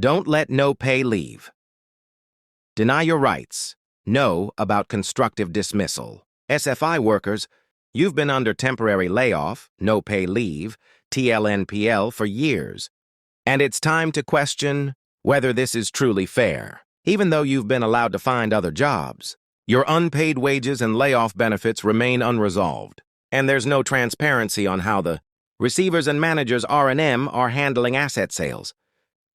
Don't let no pay leave. Deny your rights. Know about constructive dismissal. SFI workers, you've been under temporary layoff, no pay leave, TLNPL for years. And it's time to question whether this is truly fair. Even though you've been allowed to find other jobs, your unpaid wages and layoff benefits remain unresolved. And there's no transparency on how the receivers and managers R&M are handling asset sales.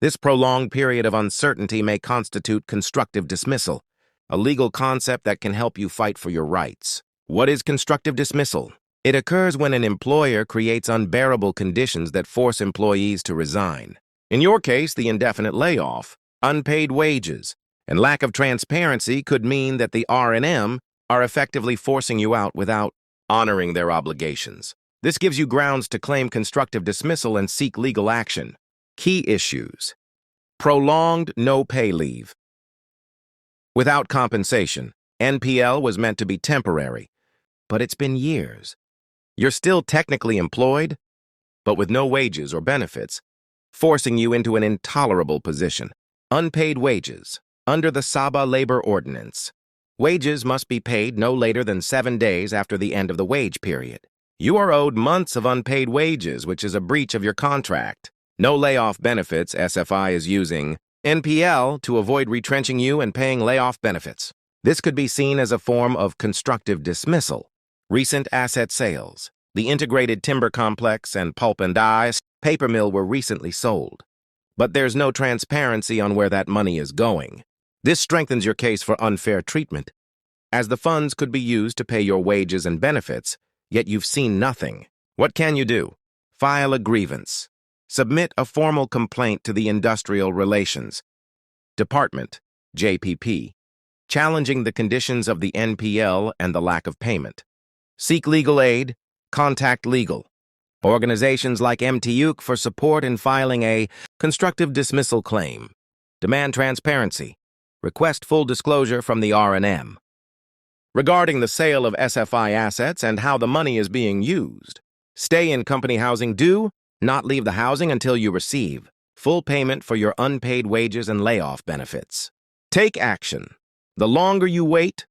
This prolonged period of uncertainty may constitute constructive dismissal, a legal concept that can help you fight for your rights. What is constructive dismissal? It occurs when an employer creates unbearable conditions that force employees to resign. In your case, the indefinite layoff, unpaid wages, and lack of transparency could mean that the R&M are effectively forcing you out without honoring their obligations. This gives you grounds to claim constructive dismissal and seek legal action. Key issues: prolonged no-pay leave. Without compensation, NPL was meant to be temporary, but it's been years. You're still technically employed, but with no wages or benefits, forcing you into an intolerable position. Unpaid wages. Under the Sabah Labor Ordinance, wages must be paid no later than 7 days after the end of the wage period. You are owed months of unpaid wages, which is a breach of your contract. No layoff benefits. SFI is using NPL to avoid retrenching you and paying layoff benefits. This could be seen as a form of constructive dismissal. Recent asset sales. The integrated timber complex and pulp and dye paper mill were recently sold. But there's no transparency on where that money is going. This strengthens your case for unfair treatment, as the funds could be used to pay your wages and benefits, yet you've seen nothing. What can you do? File a grievance. Submit a formal complaint to the Industrial Relations Department, JPP, challenging the conditions of the NPL and the lack of payment. Seek legal aid. Contact legal organizations like MTUC for support in filing a constructive dismissal claim. Demand transparency. Request full disclosure from the R&M regarding the sale of SFI assets and how the money is being used. Stay in company housing. Do not leave the housing until you receive full payment for your unpaid wages and layoff benefits. Take action. The longer you wait,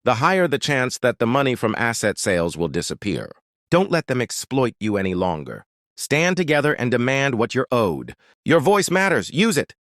the higher the chance that the money from asset sales will disappear. Don't let them exploit you any longer. Stand together and demand what you're owed. Your voice matters. Use it.